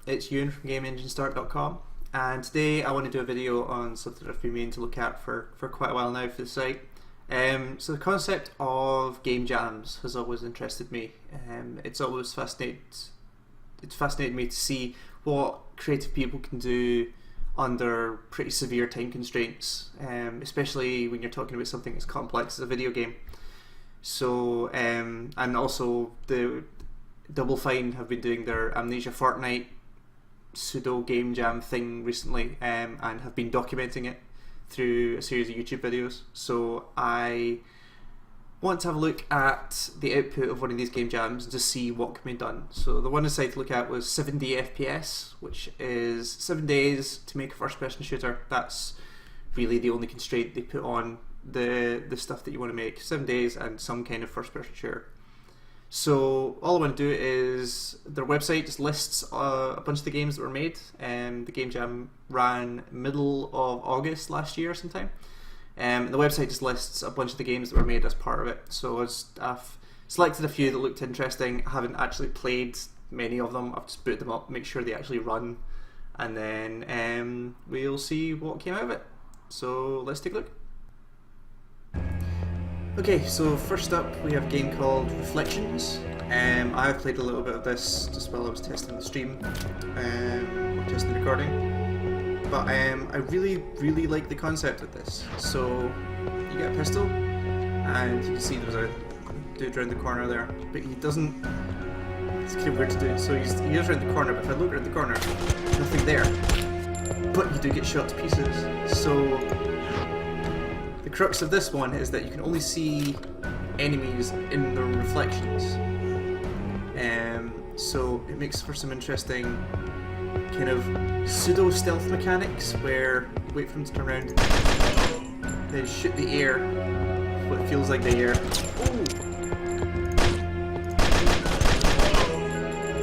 it's Euan from GameEngineStart.com, and today I want to do a video on something I've been meaning to look at for quite a while now for the site. So the concept of game jams has always interested me. It's always fascinated me to see what creative people can do under pretty severe time constraints, especially when you're talking about something as complex as a video game. So, and also the Double Fine have been doing their Amnesia Fortnite pseudo game jam thing recently, and have been documenting it through a series of YouTube videos. So I want to have a look at the output of one of these game jams and just see what can be done. So the one I decided to look at was 7D FPS, which is 7 days to make a first-person shooter. That's really the only constraint they put on the stuff that you want to make. 7 days and some kind of first-person shooter. So all I want to do is, their website just lists a bunch of the games that were made. The game jam ran middle of August last year sometime. And the website just lists a bunch of the games that were made as part of it. So I've selected a few that looked interesting. I haven't actually played many of them. I've just booted them up, make sure they actually run, and then we'll see what came out of it. So let's take a look. Okay, so first up we have a game called Reflections. I've played a little bit of this just while I was testing the stream, testing the recording. But I really like the concept of this. So you get a pistol, and you can see there's a dude around the corner there, but he doesn't. It's kind of weird to do. So he is around the corner, but if I look around the corner, there's nothing there. But you do get shot to pieces. So the crux of this one is that you can only see enemies in their reflections. So it makes for some interesting kind of pseudo stealth mechanics where you wait for him to turn around, then shoot the air, what feels like the air.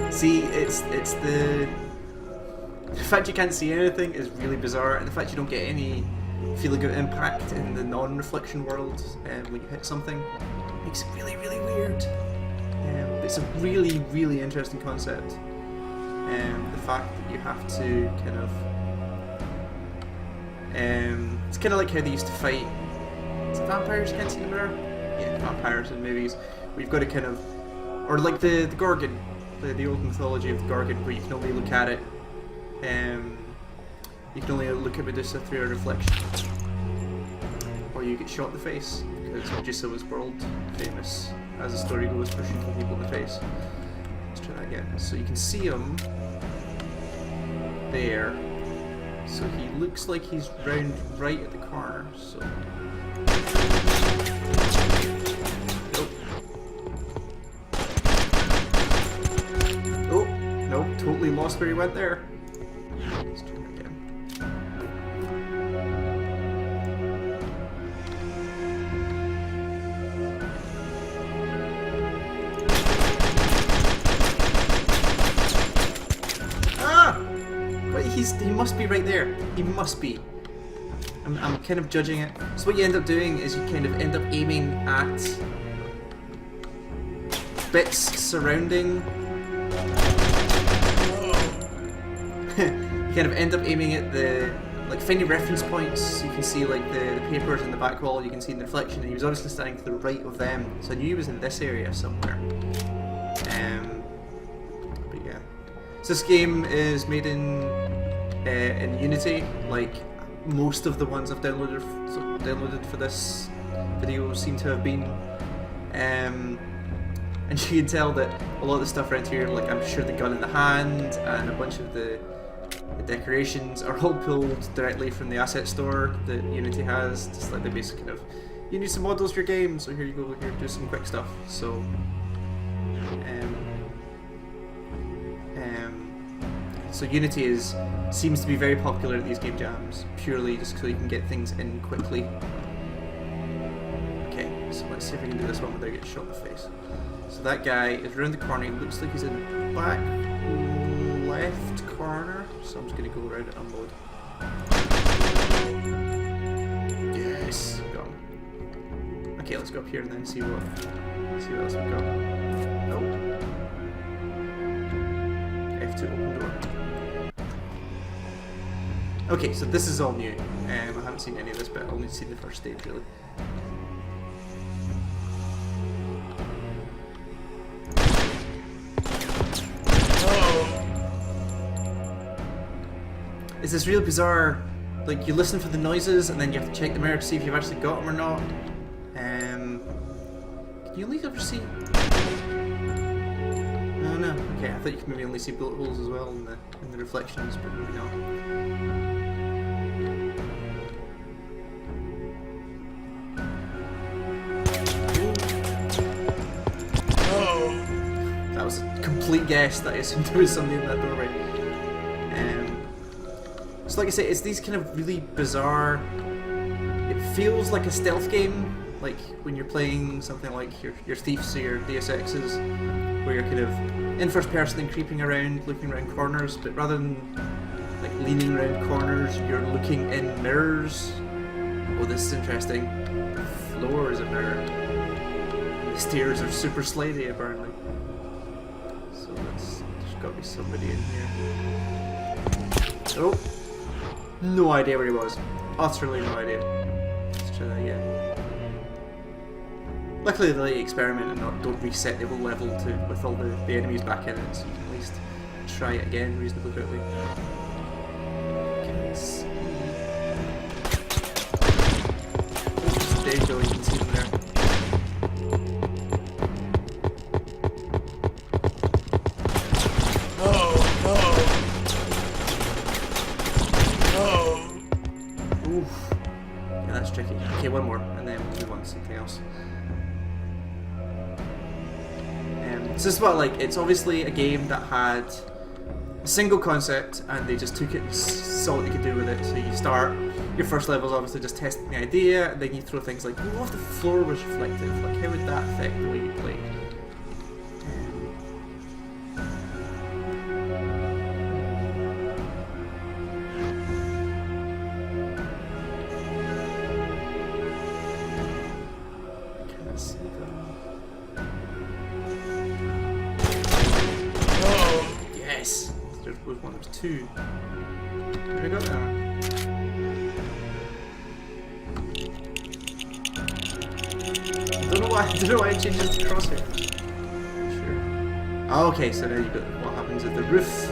Ooh. See, it's the fact you can't see anything is really bizarre, and the fact you don't get any feeling of impact in the non-reflection world when you hit something makes it really weird. It's a really interesting concept. The fact that you have to kind of it's kind of like how they used to fight, is it vampires, can't see the mirror? Yeah, vampires in movies, where you've got to kind of, or like the Gorgon, the old mythology of the Gorgon, where you can only look at it, you can only look at Medusa through a reflection, or you get shot in the face, because Medusa was world famous, as the story goes, for shooting people in the face. Let's try that again. So you can see him there. So he looks like he's round right at the corner. So nope. Oh no! Totally lost where he went there. Let's try that again. He must be right there. He must be. I'm kind of judging it. So what you end up doing is you kind of end up aiming at bits surrounding. You kind of end up aiming at the, like, finding reference points. So you can see like the papers in the back wall. You can see in the reflection, and he was obviously standing to the right of them. So I knew he was in this area somewhere. But yeah. So this game is made in Unity, like most of the ones I've downloaded for this video seem to have been, and you can tell that a lot of the stuff around here, like I'm sure the gun in the hand and a bunch of the decorations are all pulled directly from the asset store that Unity has. Just like the basic kind of, you need some models for your game, so here you go, here, do some quick stuff. So so Unity seems to be very popular at these game jams, purely just so you can get things in quickly. Okay, so let's see if we can do this one without getting shot in the face. So that guy is around the corner, he looks like he's in the back left corner, so I'm just going to go around and unload. Yes, got him. Okay, let's go up here and then see what else we've got. Nope. F2 open door. Okay, so this is all new. I haven't seen any of this, but I'll only see the first stage really. It's this really bizarre, like you listen for the noises and then you have to check the mirror to see if you've actually got them or not. Can you only ever see? Oh no, okay, I thought you could maybe only see bullet holes as well in the reflections, but maybe not. That was a complete guess that I assumed there was somebody in that doorway. So like I say, it's these kind of really bizarre... It feels like a stealth game, like when you're playing something like your Thieves or your Deus Exes, where you're kind of in first person and creeping around, looking around corners, but rather than like leaning around corners, you're looking in mirrors. Oh, this is interesting. The floor is a mirror. The stairs are super slidey apparently. So there's got to be somebody in here. Oh! No idea where he was. Utterly no idea. Let's try that again. Luckily they let you experiment and don't reset the whole level with all the enemies back in it, so you can at least try it again reasonably quickly. Let's see. There you go, you can see them there. Tricky. Okay, one more, and then we'll move on to something else. So this is what, like, it's obviously a game that had a single concept, and they just took it and saw what they could do with it. So you start, your first level is obviously just testing the idea, and then you throw things like, what if the floor was reflective? Like, how would that affect the way you play? One, there's two. Where did I go now? I don't know why it changes the crosshair. Sure. Oh, okay, so now you got what happens if the roof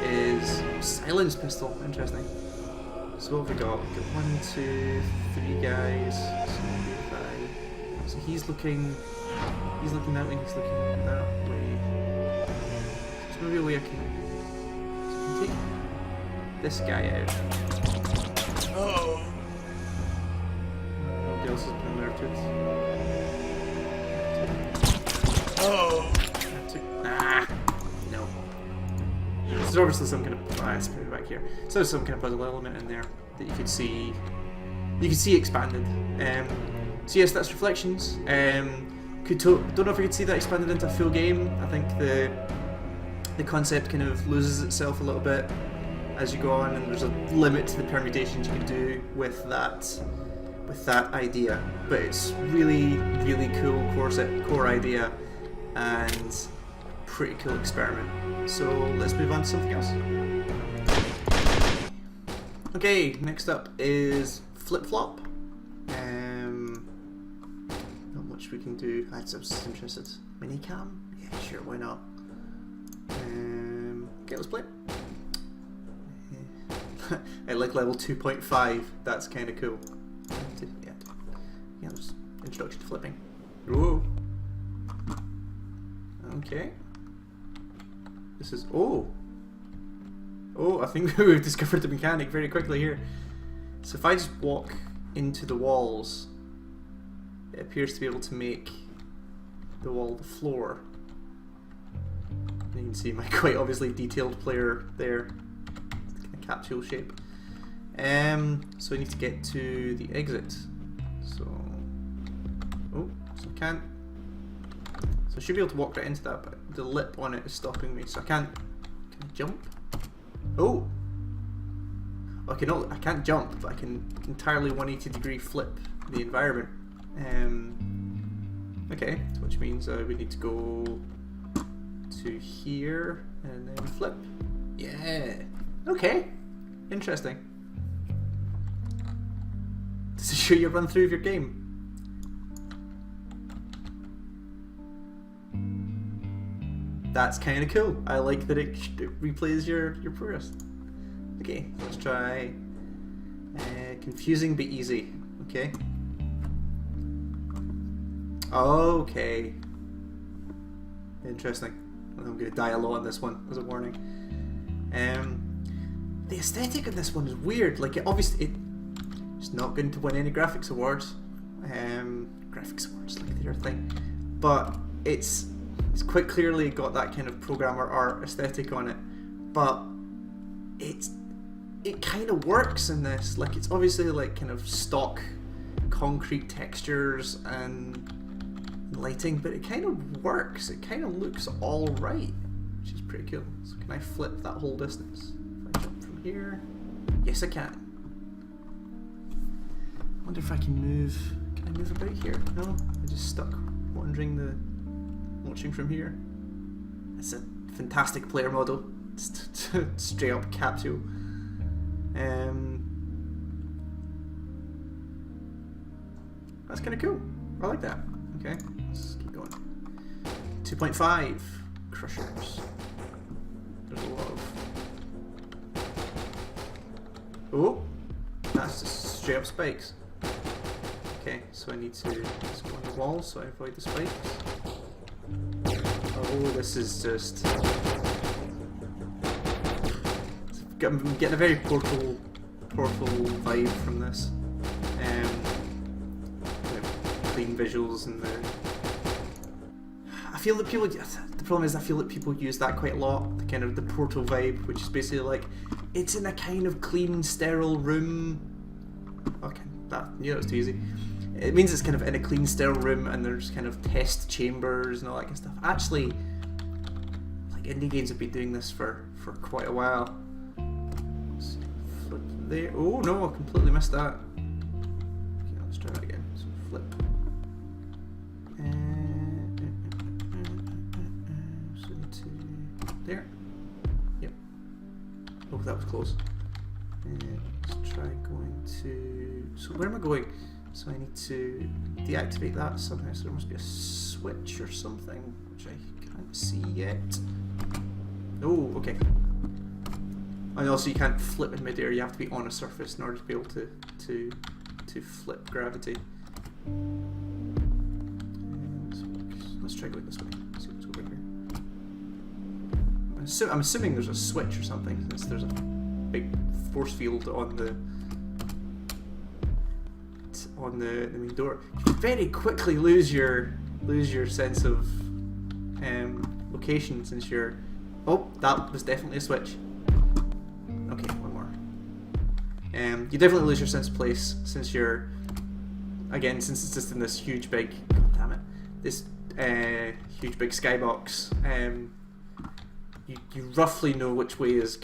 is silence pistol. Interesting. So what have we got? We've got 1, 2, 3 guys. So he's looking that way, he's looking that way. There's no real way I can take this guy out. Oh! Nobody else has been alerted. Oh! No. There's obviously some kind of... let's put it back here. So there's some kind of puzzle element in there that you could see... You could see expanded. So yes, that's Reflections. Don't know if I could see that expanded into a full game. I think the concept kind of loses itself a little bit as you go on, and there's a limit to the permutations you can do with that idea. But it's really, really cool core idea and pretty cool experiment. So let's move on to something else. Okay, next up is Flip Flop. Not much we can do. I'm just interested. Minicam? Yeah, sure, why not? Okay, let's play it. I like level 2.5, that's kind of cool. Yeah, there's introduction to flipping. Whoa. Okay. This is... Oh, I think we've discovered the mechanic very quickly here. So if I just walk into the walls, it appears to be able to make the wall the floor. You can see my quite obviously detailed player there. It's kind of capsule shape. So I need to get to the exit. So I can't. So I should be able to walk right into that, but the lip on it is stopping me. So I can't. Can I jump? Oh. Okay, no, I can't jump, but I can entirely 180-degree flip the environment. Okay, which means we need to go to here and then flip. Yeah. Okay. Interesting. Does it show you a run through of your game? That's kind of cool. I like that it replays your progress. Okay, let's try confusing but easy. Okay. Okay. Interesting. I'm going to die a lot on this one as a warning. The aesthetic of this one is weird. Like, it's not going to win any graphics awards. Graphics awards, like they're a thing. But it's quite clearly got that kind of programmer art aesthetic on it. But it kind of works in this. Like, it's obviously like kind of stock concrete textures and lighting, but it kind of works. It kind of looks all right, which is pretty cool. So can I flip that whole distance? If I jump from here, yes I can. I wonder if I can move. Can I move about here? No, I just stuck watching from here. It's a fantastic player model. Straight up capsule. That's kind of cool. I like that. Okay, let's keep going. 2.5 crushers. There's a lot of. Oh, that's just straight up spikes. Okay, so I need to just go on the wall so I avoid the spikes. Oh, this is just. I'm getting a very Portal vibe from this. Clean visuals and I feel that people. The problem is I feel that people use that quite a lot. The kind of the Portal vibe, which is basically like it's in a kind of clean, sterile room. Okay, that it's too easy. It means it's kind of in a clean, sterile room, and there's kind of test chambers and all that kind of stuff. Actually, like indie games have been doing this for quite a while. Let's flip there. Oh no, I completely missed that. Okay, let's try that again. So flip. So need to there. Yep. Oh, that was close. Let's try going to. So where am I going? So I need to deactivate that somehow. So there must be a switch or something, which I can't see yet. Oh, okay. And also you can't flip in midair. You have to be on a surface in order to be able to flip gravity. Let's try going this way. See what's over here. I'm assuming there's a switch or something, since there's a big force field on the main door. You very quickly lose your sense of location since you're. Oh, that was definitely a switch. Okay, one more. You definitely lose your sense of place since you're. Again, since it's just in this huge big. God damn it! This huge big skybox. You roughly know which way is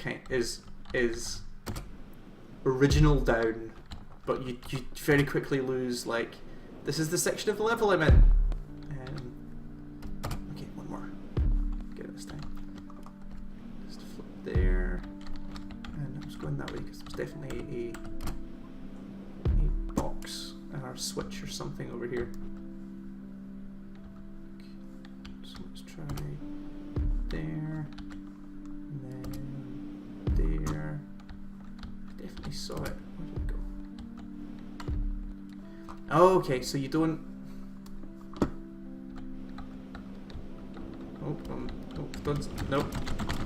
original down, but you very quickly lose, like, this is the section of the level I'm in. Okay, one more. Get it this time. Just flip there, and I'm just going that way because there's definitely a box or a switch or something over here. So let's try there, and then there. I definitely saw it. Where did it go? Oh, okay, so you don't. Nope,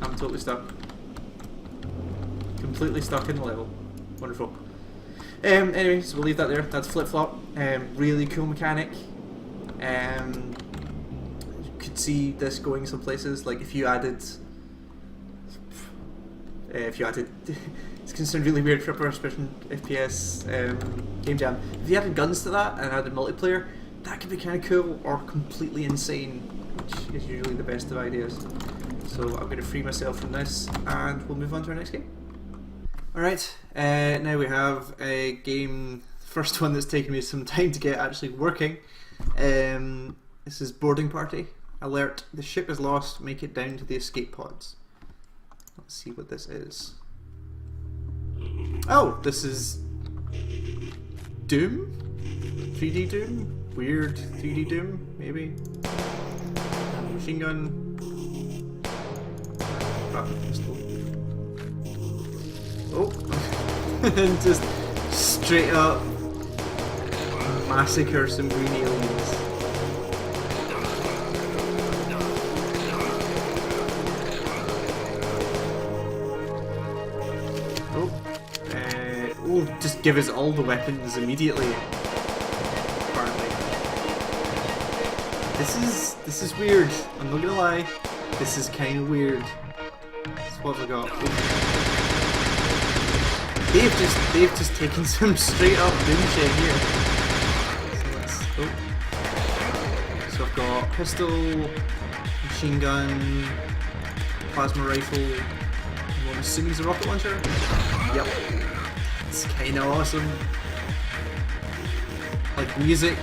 I'm totally stuck. Completely stuck in the level. Wonderful. Anyway, so we'll leave that there. That's flip flop. Really cool mechanic. You could see this going some places. Like if you added, it's considered really weird for a first-person FPS game jam. If you added guns to that and added multiplayer, that could be kind of cool or completely insane, which is usually the best of ideas. So I'm going to free myself from this, and we'll move on to our next game. Alright, now we have a game, first one that's taken me some time to get actually working. This is Boarding Party. Alert, the ship is lost, make it down to the escape pods. Let's see what this is. Oh, this is Doom? 3D Doom? Weird 3D Doom, maybe? Machine gun. Rapid pistol. Oh! And just straight up massacre some green aliens. Oh, just give us all the weapons immediately. Apparently. This is weird. I'm not gonna lie. This is kind of weird. So what have I got? Oh. They've just taken some straight up doom shit here. So I've got pistol, machine gun, plasma rifle. I'm assuming it's a rocket launcher. Yep. It's kind of awesome. Like music,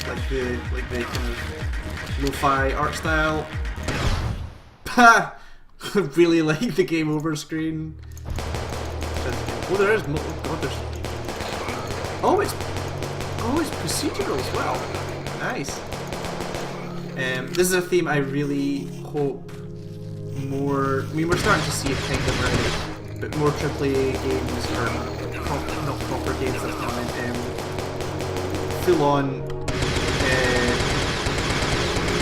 like the kind of lo-fi art style. Ha! Really like the game over screen. Oh, there is. Oh god, there's. Oh, it's procedural as well. Nice. This is a theme I really hope more. I mean, we're starting to see it kind of already, but more AAA games or not proper games. That's what I meant. Full-on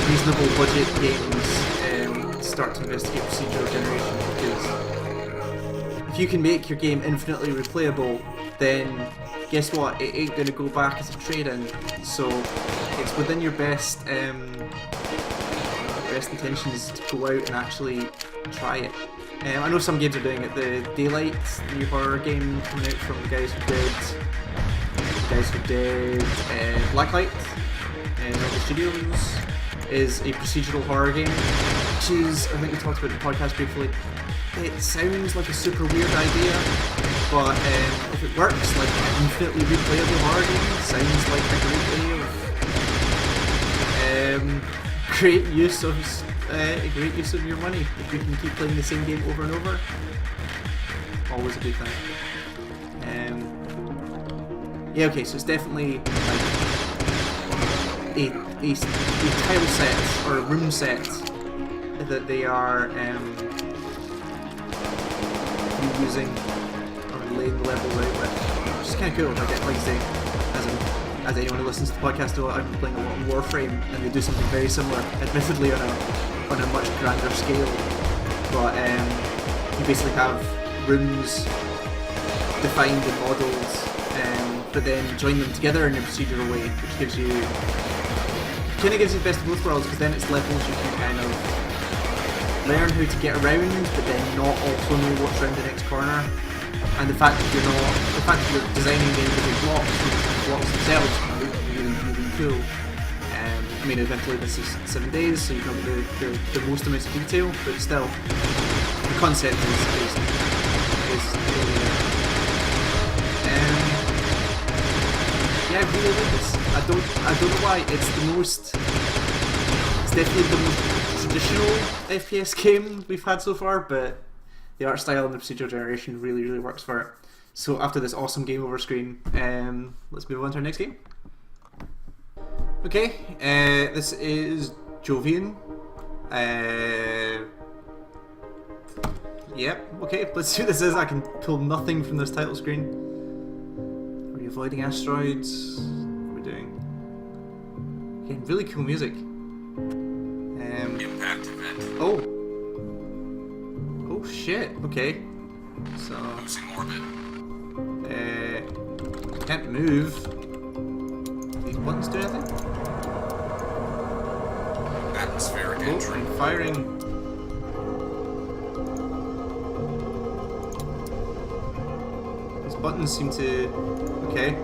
reasonable budget games start to investigate procedural generation, because if you can make your game infinitely replayable, then guess what? It ain't gonna go back as a trade-in. So it's within your best intentions to go out and actually try it. I know some games are doing it. The Daylight, the new horror game coming out from the guys who did Blacklight and other studios, is a procedural horror game, which is, I think we talked about in the podcast briefly. It sounds like a super weird idea, but if it works, like an infinitely replayable horror game, sounds like a great use of your money. If you can keep playing the same game over and over, always a good thing. Yeah, okay, so it's definitely like a tile set or a room set that they are using or laying the levels out with, which is kind of cool. Like I say, as anyone who listens to the podcast knows, I've been playing a lot of Warframe, and they do something very similar, admittedly on a much grander scale. But you basically have rooms defined and modelled, but then join them together in a procedural way, which gives you the best of both worlds, because then it's levels you can kind of learn how to get around, but then not also know what's around the next corner. And the fact that you're designing the individual blocks themselves are really, really cool. I mean, eventually this is 7 days, so you can have the most amount of detail, but still, the concept is really there. Yeah, I really like this. I don't know why. It's definitely the most traditional FPS game we've had so far, but the art style and the procedural generation really, really works for it. So after this awesome game over screen, let's move on to our next game. Okay, this is Jovian. Yep, okay, let's see what this is. I can pull nothing from this title screen. Are we avoiding asteroids? What are we doing? Okay, really cool music. Impact event. Oh shit, okay. So Losing orbit. Can't move. These buttons do anything? Atmospheric entry. I'm firing. These buttons seem to... okay.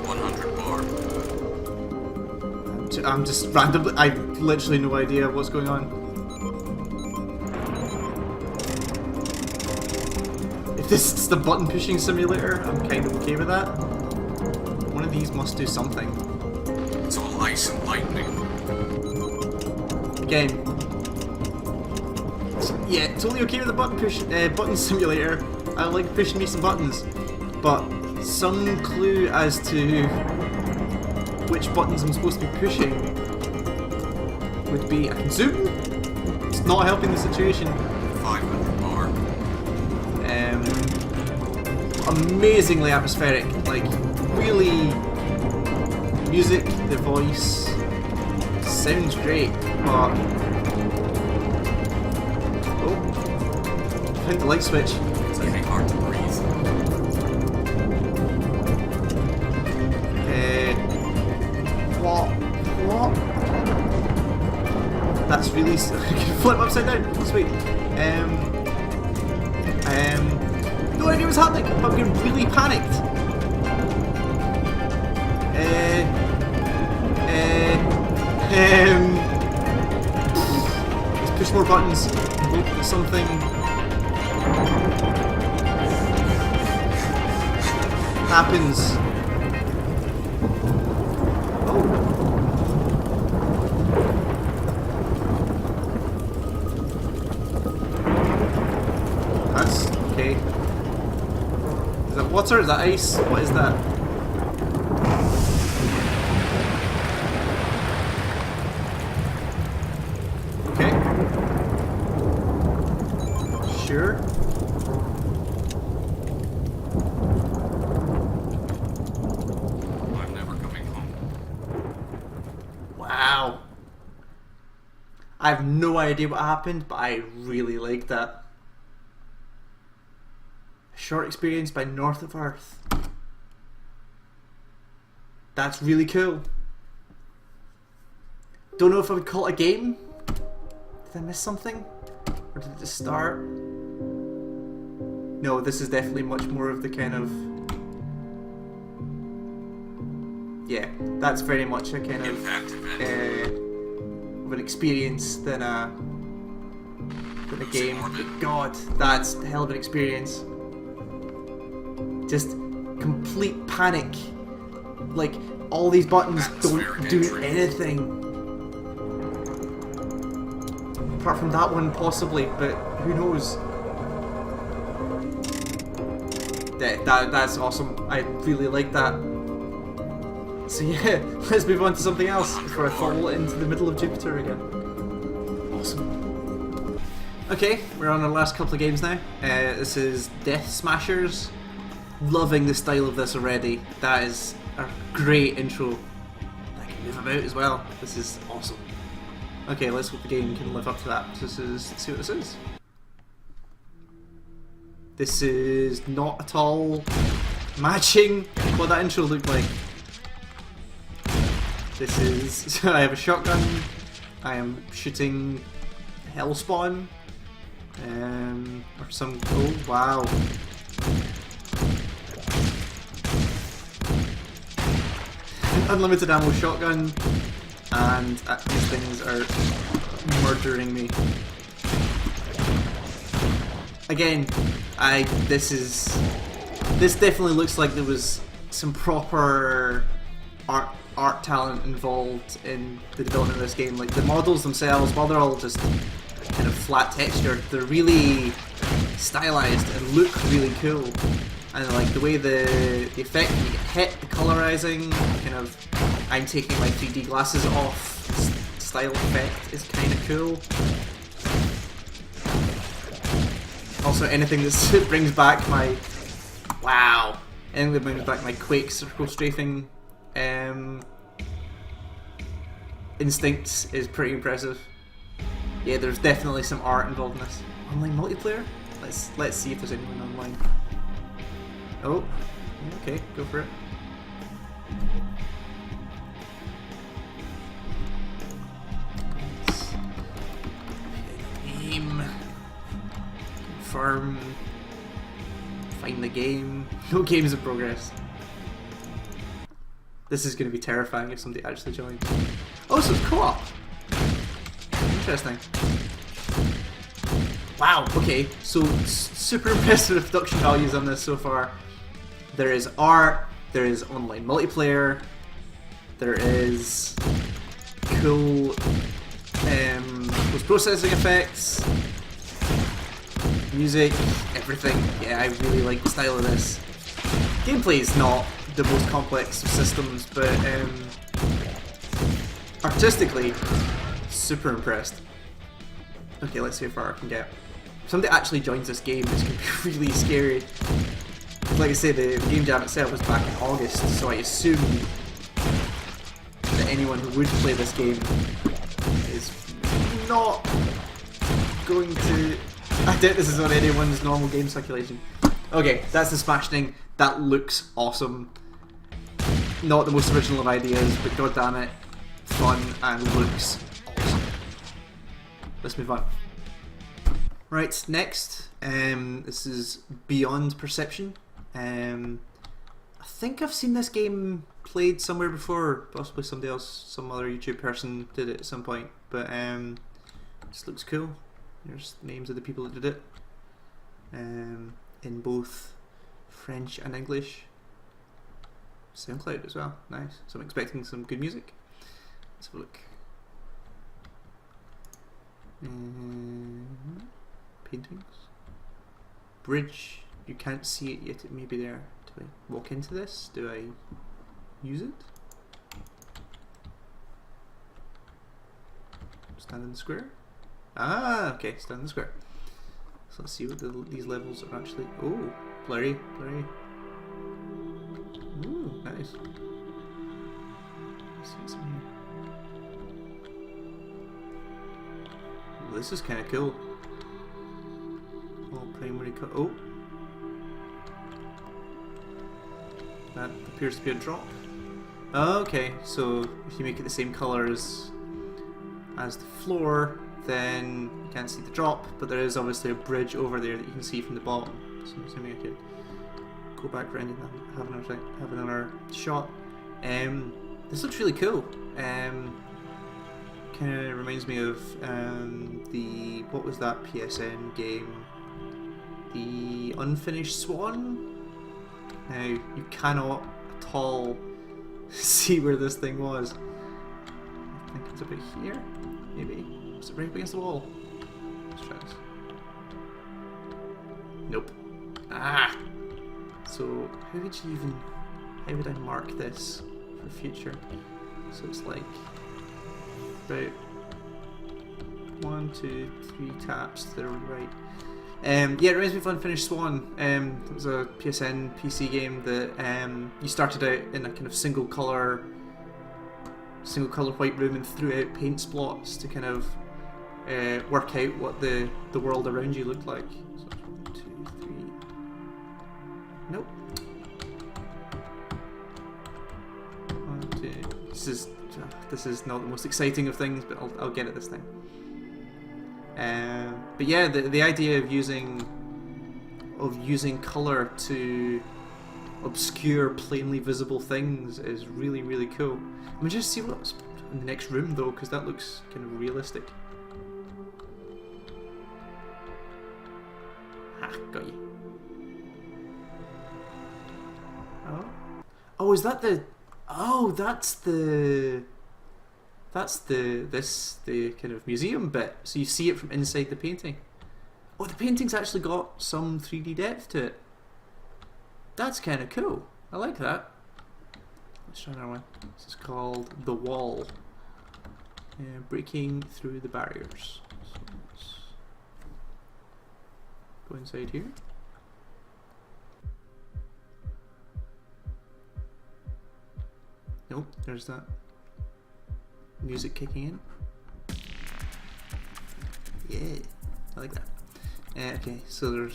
100 bar. I'm just randomly... I have literally no idea what's going on. If this is the button pushing simulator, I'm kind of okay with that. One of these must do something. It's all ice and lightning. Again, Yeah, totally okay with the button simulator. I like pushing me some buttons, but some clue as to which buttons I'm supposed to be pushing would be. I can zoom. It's not helping the situation. 500 bar. Amazingly atmospheric, like really. Music, the voice sounds great, but found the light switch. It's gonna be hard to breathe. What? That's really. I can flip upside down. Sweet. No idea what's happening, but I'm getting really panicked. Let's push more buttons. Hope something happens. Oh. That's okay. Is that water? Is that ice? What is that? Sure. I'm never coming home. Wow. I have no idea what happened, but I really like that. A short experience by North of Earth. That's really cool. Don't know if I would call it a game. Did I miss something? Or did it just start? No, this is definitely much more of the kind of... Yeah, that's very much a kind of an experience than a game. But God, that's a hell of an experience. Just complete panic. Like, all these buttons don't do anything. Apart from that one, possibly, but who knows? That's awesome. I really like that. So yeah, let's move on to something else before I fall into the middle of Jupiter again. Awesome. Okay, we're on our last couple of games now. This is Death Smashers. Loving the style of this already. That is a great intro. I can move about as well. This is awesome. Okay, let's hope the game can live up to that. Let's see what this is. This is not at all matching what that intro looked like. This is... I have a shotgun. I am shooting Hellspawn. Or some... Oh, wow. Unlimited ammo shotgun. And these things are murdering me. Again, this definitely looks like there was some proper art talent involved in the development of this game. Like the models themselves, while they're all just kind of flat textured, they're really stylized and look really cool. And like the way the effect when you get hit, the colorizing, kind of I'm taking my 3D glasses off style effect is kind of cool. Also, anything that brings back my anything that brings back my Quake circle strafing instincts is pretty impressive. Yeah, there's definitely some art involved in this. Online multiplayer? Let's see if there's anyone online. Oh, okay, go for it. Game. Confirm. Find the game. No games in progress. This is going to be terrifying if somebody actually joins. Oh, so it's co-op. Interesting. Wow, okay, so super impressive production values on this so far. There is art, there is online multiplayer, there is cool post-processing effects, music, everything. Yeah, I really like the style of this. Gameplay is not the most complex of systems, but artistically, super impressed. Okay, let's see how far I can get. If somebody actually joins this game, it's going to be really scary. Like I say, the game jam itself was back in August, so I assume that anyone who would play this game is not going to... I doubt this is on anyone's normal game circulation. Okay, that's the Smash thing. That looks awesome. Not the most original of ideas, but goddammit, fun and looks awesome. Let's move on. Right, next, this is Beyond Perception. I think I've seen this game played somewhere before, possibly somebody else, some other YouTube person did it at some point, but this looks cool. There's names of the people that did it, in both French and English. SoundCloud as well, nice. So I'm expecting some good music. Let's have a look. Paintings. Bridge. You can't see it yet, it may be there. Do I walk into this? Do I use it? Stand in the square? Ah, okay, stand in the square. So let's see what these levels are actually... Oh, blurry, blurry. Ooh, nice. Let's see what's in here. Well, this is kind of cool. All primary cut. Oh! That appears to be a drop. Okay, so if you make it the same colour as the floor, then you can't see the drop, but there is obviously a bridge over there that you can see from the bottom. So I'm assuming I could go back around and have another shot. This looks really cool. Kind of reminds me of what was that PSN game? The Unfinished Swan? Now, you cannot at all see where this thing was. I think it's about here, maybe? Is it right up against the wall? Let's try this. Nope. Ah! So, how would I mark this for future? So it's like about 1, 2, 3 taps to the right. Yeah, it reminds me of Unfinished Swan. It was a PSN PC game that you started out in a kind of single colour white room and threw out paint splots to kind of work out what the world around you looked like. So 1, 2, 3. Nope. 1, 2. This is not the most exciting of things, but I'll get it this time. But yeah, the idea of using colour to obscure plainly visible things is really, really cool. Let me just see what's in the next room though, because that looks kind of realistic. Ah, got you. Oh, is that the? Oh, that's the kind of museum bit, so you see it from inside the painting. Oh, the painting's actually got some 3D depth to it. That's kind of cool. I like that. Let's try another one. This is called The Wall. Breaking through the barriers. So let's go inside here. Nope, there's that music kicking in. Yeah, I like that. Okay, so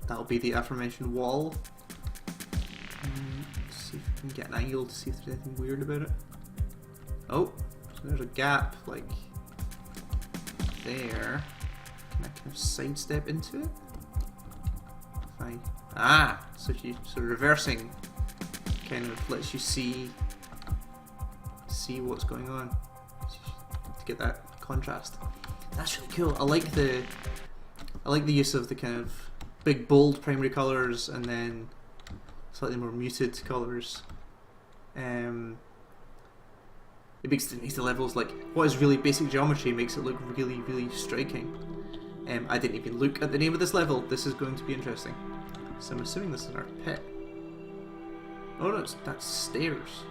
that'll be the aforementioned wall. Let's see if we can get an angle to see if there's anything weird about it. Oh, so there's a gap like there. Can I kind of sidestep into it? Fine. Ah, so reversing kind of lets you see what's going on to get that contrast. That's really cool. I like the use of the kind of big bold primary colours and then slightly more muted colours. It makes the levels, like what is really basic geometry, makes it look really, really striking. I didn't even look at the name of this level. This is going to be interesting. So I'm assuming this is our pit. Oh no, that's stairs.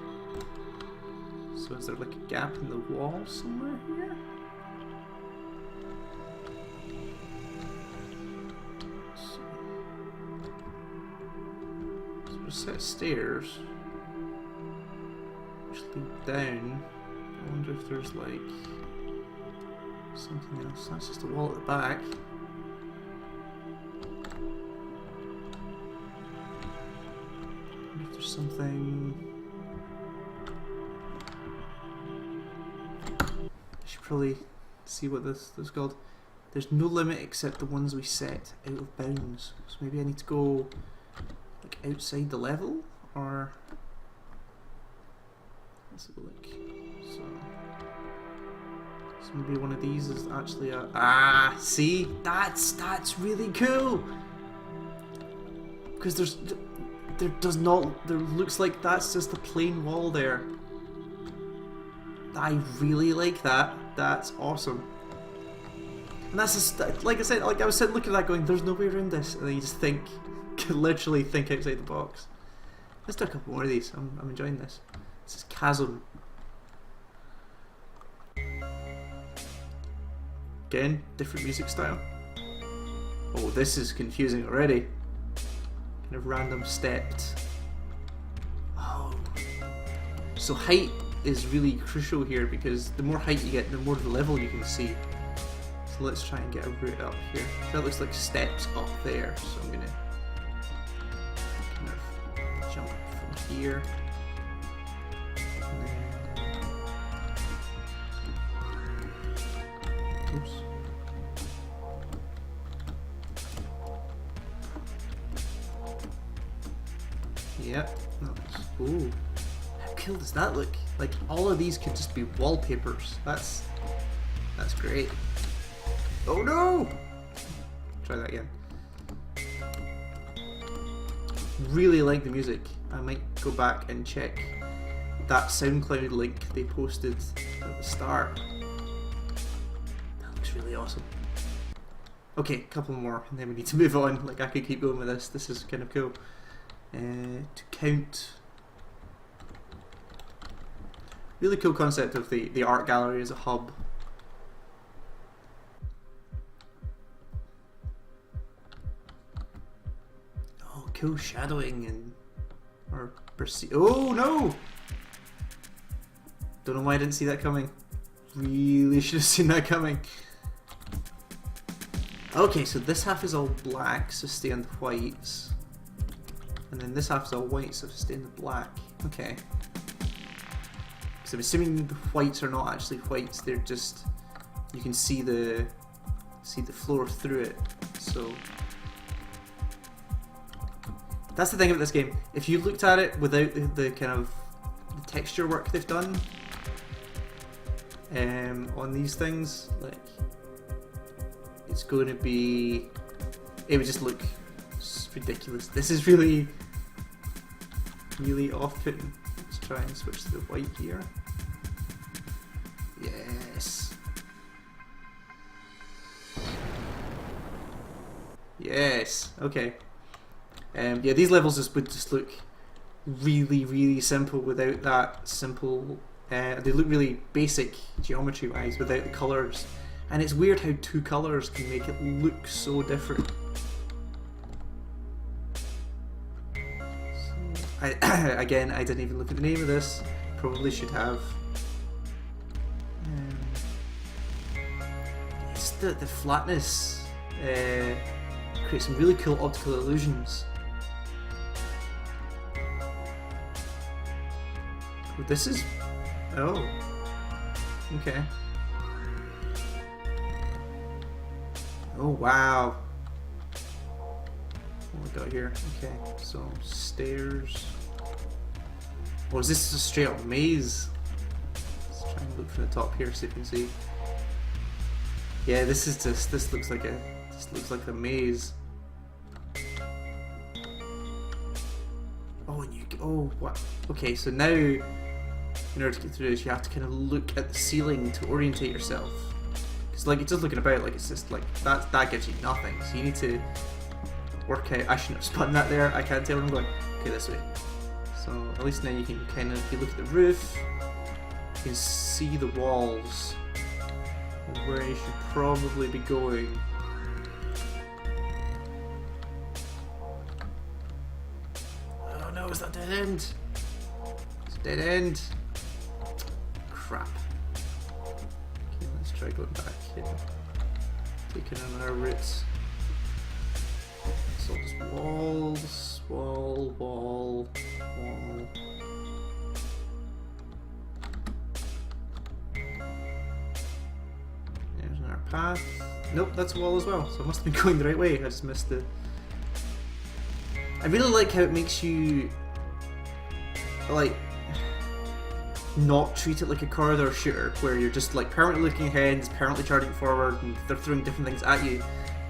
So is there like a gap in the wall somewhere here? So there's a set of stairs which lead down. I wonder if there's like something else. That's just a wall at the back. I wonder if there's something. I should probably see what this is called. There's no limit except the ones we set out of bounds. So maybe I need to go like outside the level, or let's have a look. So maybe one of these is actually a see, that's really cool. Because there looks like that's just a plain wall there. I really like that. That's awesome. And that's just, like I said, like I was sitting looking at that going, there's no way around this, and then you just think, literally think outside the box. Let's do a couple more of these. I'm enjoying this. This is Chasm. Again, different music style. Oh, this is confusing already. Kind of random stepped. Oh. So height is really crucial here, because the more height you get, the more level you can see. So let's try and get a route up here. That looks like steps up there, so I'm gonna kind of jump from here. Oops. Yep. Ooh. How cool does that look? Like, all of these could just be wallpapers. That's great. Oh no! Try that again. Really like the music. I might go back and check that SoundCloud link they posted at the start. That looks really awesome. Okay, a couple more and then we need to move on. Like, I could keep going with this. This is kind of cool. To count. Really cool concept of the art gallery as a hub. Oh, cool shadowing and oh no! Don't know why I didn't see that coming. Really should have seen that coming. Okay, so this half is all black, so stay on the whites. And then this half is all white, so stay in the black. Okay. So I'm assuming the whites are not actually whites, they're just, you can see the floor through it. So that's the thing about this game. If you looked at it without the kind of the texture work they've done on these things, like, it's going to be, it would just look ridiculous. This is really off-putting. Let's try and switch to the white here. Yes. Yes. Okay. Yeah, these levels would just look really simple without that simple. They look really basic geometry-wise without the colours, and it's weird how two colours can make it look so different. Again, I didn't even look at the name of this. Probably should have. It's the flatness creates some really cool optical illusions. Oh, this is. Oh. Okay. Oh wow. What we got here? Okay, so stairs. Oh, is this a straight up maze? Let's try and look from the top here so you can see. Yeah, this looks like a maze. Oh, and what? Okay, so now in order to get through this, you have to kind of look at the ceiling to orientate yourself. So like, just looking about, like, it's just like that gives you nothing. So you need to work out. I shouldn't have spun that there. I can't tell where I'm going. Okay, this way. So at least now you can kind of, if you look at the roof, you can see the walls where you should probably be going. Oh no, is that dead end? It's a dead end. Crap. Okay, let's try going back here. Taking on our routes. So just walls, wall, wall, wall. There's our path. Nope, that's a wall as well, so I must have been going the right way. I just missed it. I really like how it makes you, like, not treat it like a corridor shooter, where you're just like permanently looking ahead, it's permanently charging forward, and they're throwing different things at you.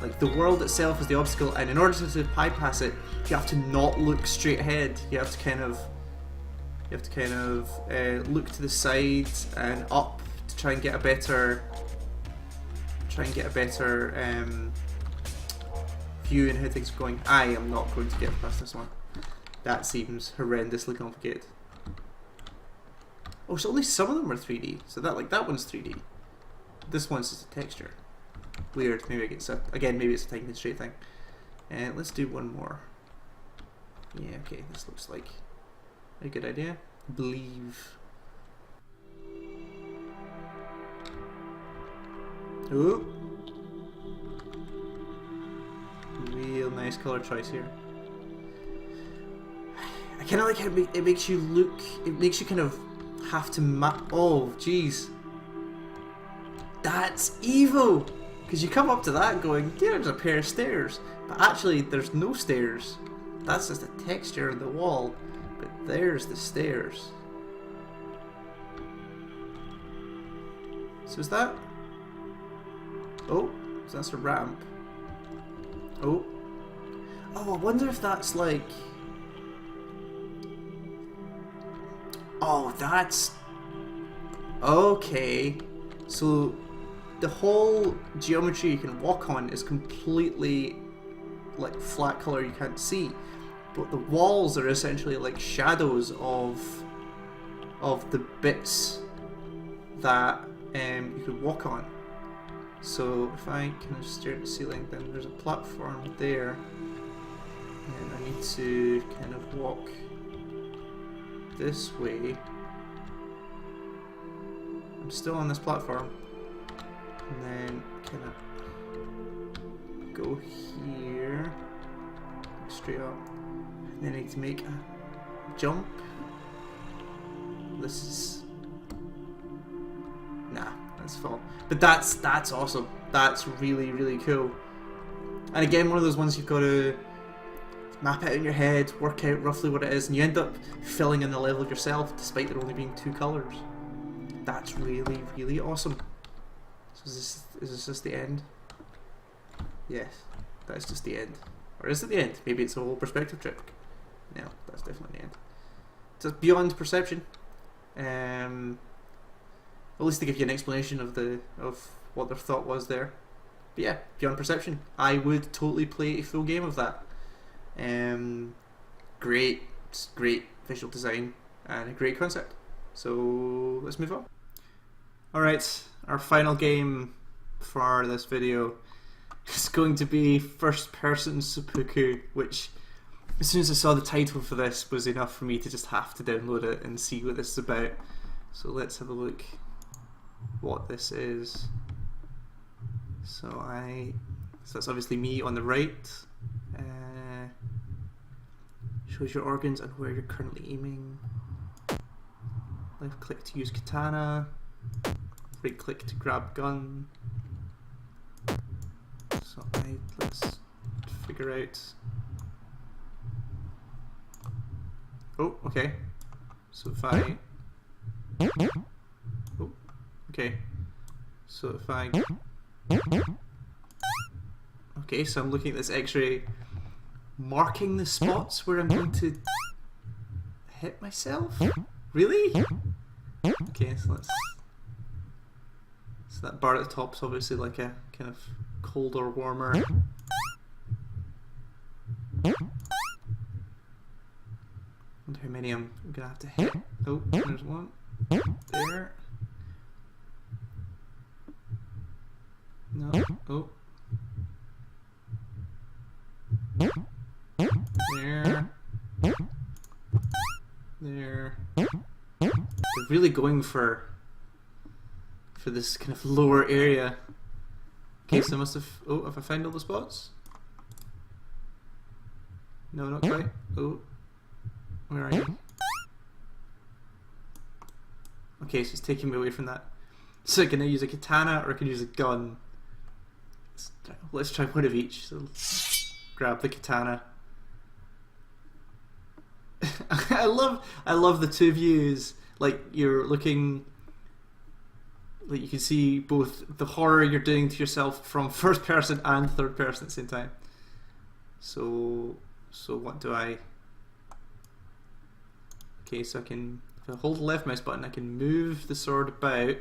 Like, the world itself is the obstacle, and in order to bypass it, you have to not look straight ahead. You have to kind of look to the sides and up to try and get a better view in how things are going. I am not going to get past this one. That seems horrendously complicated. Oh, so only some of them are 3D. So that one's 3D. This one's just a texture. Weird. Maybe maybe it's a time constraint thing. And let's do one more. Yeah, okay. This looks like a good idea. I believe. Ooh. Real nice color choice here. I kind of like how it makes you look. It makes you kind of have to map. Oh, jeez. That's evil. Because you come up to that going, there's a pair of stairs, but actually there's no stairs. That's just a texture in the wall, but there's the stairs. So is that? Oh, so that's a ramp. Oh. Oh, I wonder if that's like... Oh, that's... Okay. So the whole geometry you can walk on is completely like flat color you can't see, but the walls are essentially like shadows of the bits that you could walk on. So if I kind of stare at the ceiling, then there's a platform there, and I need to kind of walk this way. I'm still on this platform. And then kind of go here, straight up, and then I need to make a jump. This is that's fall. But that's awesome. That's really, really cool. And again, one of those ones you've got to map it in your head, work out roughly what it is, and you end up filling in the level yourself, despite there only being 2 colors. That's really, really awesome. So is this just the end? Yes, that's just the end. Or is it the end? Maybe it's a whole perspective trick. No, that's definitely the end. It's beyond perception. At least they give you an explanation of what their thought was there. But yeah, beyond perception. I would totally play a full game of that. Great visual design and a great concept. So let's move on. Alright, our final game for this video is going to be First Person Seppuku, which as soon as I saw the title for this was enough for me to just have to download it and see what this is about. So let's have a look what this is. So that's obviously me on the right. Shows your organs and where you're currently aiming. Left click to use katana. Right click to grab gun. So let's figure out. Oh, okay. So if I. Oh, okay. So if I. Okay, so I'm looking at this X-ray, marking the spots where I'm going to hit myself. Really? Okay, so So that bar at the top is obviously like a kind of colder, warmer. Wonder how many I'm gonna have to hit. Oh, there's one. There. No. Oh. There. There. They're really going for this kind of lower area. Okay, so I must have... Oh, have I found all the spots? No, not quite. Oh. Where are you? Okay, so it's taking me away from that. So can I use a katana or I can use a gun? Let's try one of each. So grab the katana. I love the two views. Like you're looking, like you can see both the horror you're doing to yourself from first person and third person at the same time. So what do I? Okay, so I can, if I hold the left mouse button, I can move the sword about.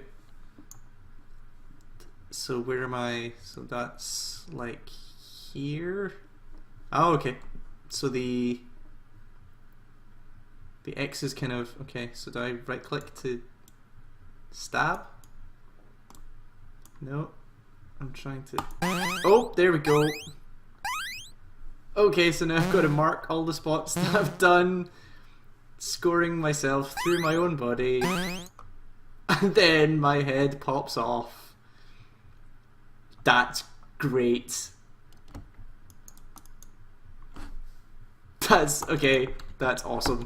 So where am I? So that's like here. Oh, okay. So the X is kind of, okay, so do I right click to stab? No. I'm trying to... Oh, there we go. Okay, so now I've got to mark all the spots that I've done, scoring myself through my own body, and then my head pops off. That's great. That's, okay, that's awesome.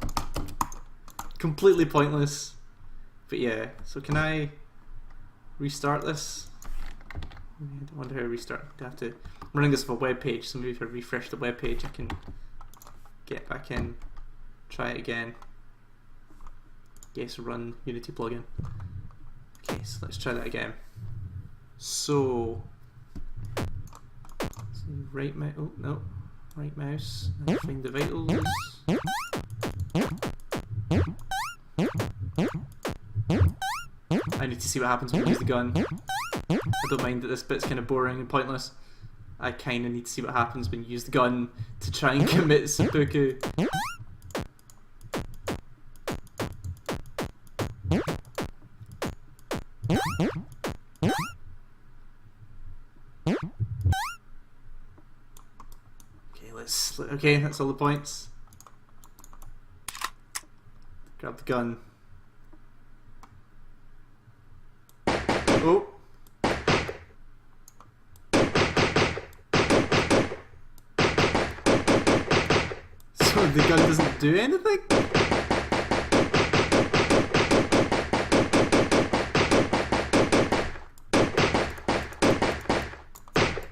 Completely pointless, but yeah. So can I restart this? I wonder how I restart. I have to. I'm running this off a web page, so maybe if I refresh the web page, I can get back in, try it again. Yes, run Unity plugin. Okay, so let's try that again. So right mouse. Oh no, right mouse. And find the vitals. I need to see what happens when I use the gun. I don't mind that this bit's kind of boring and pointless. I kind of need to see what happens when you use the gun to try and commit seppuku. Okay, that's all the points. Grab the gun. Oh. So the gun doesn't do anything?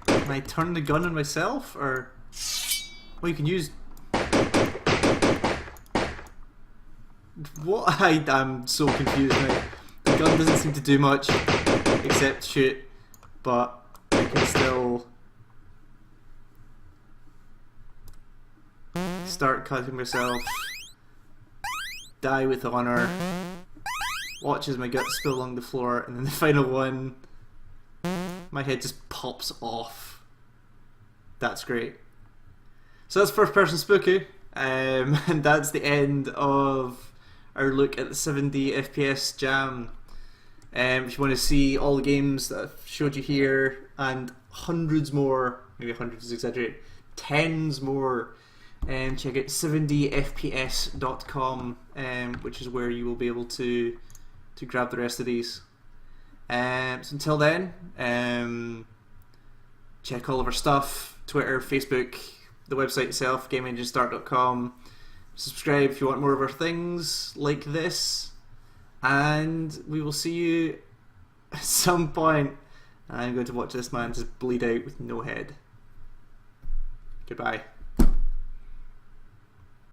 Can I turn the gun on myself, or... Well, you can use... What? I'm so confused now. The gun doesn't seem to do much except shoot, but I can still start cutting myself, die with honor, watch as my guts spill along the floor, and then the final one, my head just pops off. That's great. So that's first person spooky, and that's the end of our look at the 70 FPS jam. If you want to see all the games that I've showed you here and hundreds more, maybe hundreds is exaggerated, tens more, check out 70fps.com, which is where you will be able to grab the rest of these. So until then, check all of our stuff, Twitter, Facebook, the website itself, GameEngineStart.com. Subscribe if you want more of our things like this, and we will see you at some point. I'm going to watch this man just bleed out with no head. Goodbye.